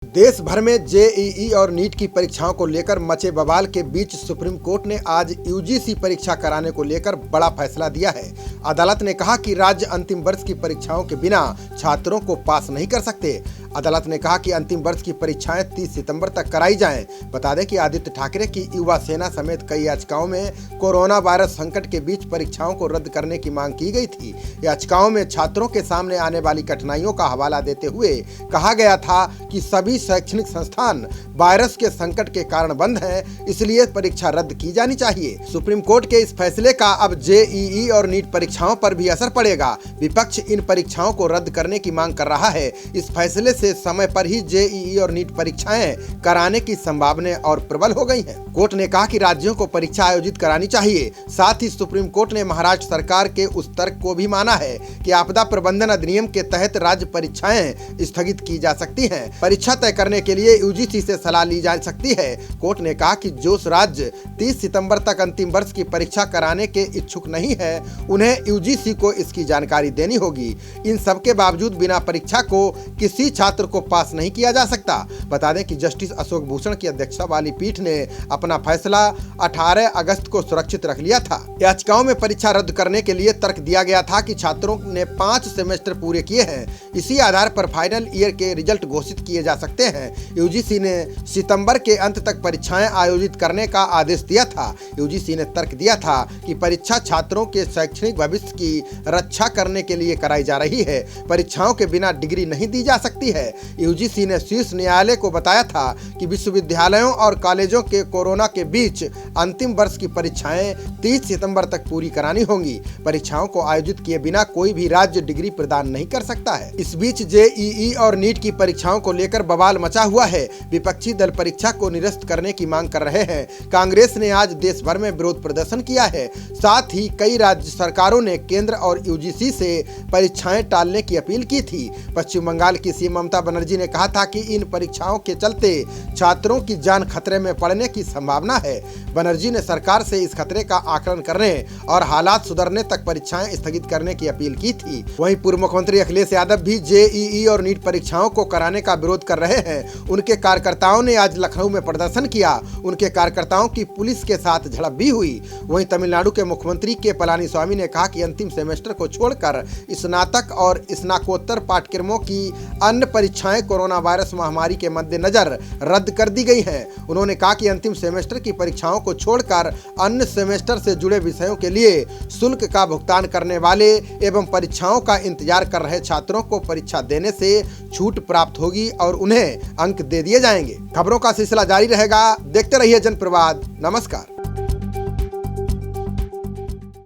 देश भर में जेईई और नीट की परीक्षाओं को लेकर मचे बवाल के बीच सुप्रीम कोर्ट ने आज यूजीसी परीक्षा कराने को लेकर बड़ा फैसला दिया है। अदालत ने कहा कि राज्य अंतिम वर्ष की परीक्षाओं के बिना छात्रों को पास नहीं कर सकते। अदालत ने कहा कि अंतिम वर्ष की परीक्षाएं 30 सितंबर तक कराई जाएं। बता दें कि आदित्य ठाकरे की युवा सेना समेत कई याचिकाओं में कोरोना वायरस संकट के बीच परीक्षाओं को रद्द करने की मांग की गई थी। याचिकाओं में छात्रों के सामने आने वाली कठिनाइयों का हवाला देते हुए कहा गया था कि सभी शैक्षणिक संस्थान वायरस के संकट के कारण बंद हैं, इसलिए परीक्षा रद्द की जानी चाहिए। सुप्रीम कोर्ट के इस फैसले का अब जेईई और नीट परीक्षाओं पर भी असर पड़ेगा। विपक्ष इन परीक्षाओं को रद्द करने की मांग कर रहा है। इस फैसले से समय पर ही जेईई और नीट परीक्षाएं कराने की संभावनाएं और प्रबल हो गई हैं। कोर्ट ने कहा कि राज्यों को परीक्षा आयोजित करानी चाहिए। साथ ही सुप्रीम कोर्ट ने महाराष्ट्र सरकार के उस तर्क को भी माना है कि आपदा प्रबंधन अधिनियम के तहत राज्य परीक्षाएं स्थगित की जा सकती हैं। परीक्षा तय करने के लिए यूजीसी से सलाह ली जा सकती है। कोर्ट ने कहा कि जो राज्य 30 सितंबर तक अंतिम वर्ष की परीक्षा कराने के इच्छुक नहीं है, उन्हें यूजीसी को इसकी जानकारी देनी होगी। इन सब के बावजूद बिना परीक्षा को किसी छात्र को पास नहीं किया जा सकता। बता दें कि जस्टिस अशोक भूषण की अध्यक्षता वाली पीठ ने अपना फैसला 18 अगस्त को सुरक्षित रख लिया था। याचिकाओं में परीक्षा रद्द करने के लिए तर्क दिया गया था कि छात्रों ने 5 सेमेस्टर पूरे किए हैं, इसी आधार पर फाइनल ईयर के रिजल्ट घोषित किए जा सकते हैं। यूजीसी ने सितंबर के अंत तक परीक्षाएं आयोजित करने का आदेश दिया था। यूजीसी ने तर्क दिया था कि परीक्षा छात्रों के शैक्षणिक भविष्य की रक्षा करने के लिए कराई जा रही है। परीक्षाओं के बिना डिग्री नहीं दी जा सकती है। यूजीसी ने शीर्ष न्यायालय को बताया था कि विश्वविद्यालयों और कॉलेजों के कोरोना के बीच अंतिम वर्ष की परीक्षाएं 30 सितंबर तक पूरी करानी होंगी। परीक्षाओं को आयोजित किए बिना कोई भी राज्य डिग्री प्रदान नहीं कर सकता है। इस बीच जेईई और नीट की परीक्षाओं को लेकर बवाल मचा हुआ है। विपक्षी दल परीक्षा को निरस्त करने की मांग कर रहे हैं। कांग्रेस ने आज देश भर में विरोध प्रदर्शन किया है। साथ ही कई राज्य सरकारों ने केंद्र और यूजीसी से परीक्षाएं टालने की अपील की थी। पश्चिम बंगाल की सीएम ममता बनर्जी ने कहा था कि इन परीक्षाओं के चलते छात्रों की जान खतरे में पड़ने की संभावना है। बनर्जी ने सरकार से इस खतरे का आकलन करने और हालात सुधरने तक परीक्षाएं स्थगित करने की अपील की थी। वहीं पूर्व मुख्यमंत्री अखिलेश यादव भी जेईई और नीट परीक्षाओं को कराने का विरोध कर रहे हैं। उनके कार्यकर्ताओं ने आज लखनऊ में प्रदर्शन किया। उनके कार्यकर्ताओं की पुलिस के साथ झड़प भी हुई। वहीं तमिलनाडु के मुख्यमंत्री के पलानीस्वामी ने कहा कि अंतिम सेमेस्टर को छोड़कर स्नातक और स्नाकोत्तर पाठ्यक्रमों की अन्य परीक्षाएं कोरोना वायरस महामारी के मद्देनजर रद्द कर दी गई हैं। उन्होंने कहा कि अंतिम सेमेस्टर की परीक्षाओं को छोड़कर अन्य सेमेस्टर से जुड़े विषयों के लिए शुल्क का भुगतान करने वाले एवं परीक्षाओं का इंतजार कर रहे छात्रों को परीक्षा देने से छूट प्राप्त होगी और उन्हें अंक दे दिए जाएंगे। खबरों का सिलसिला जारी रहेगा। देखते रहिए जनप्रवाद। नमस्कार।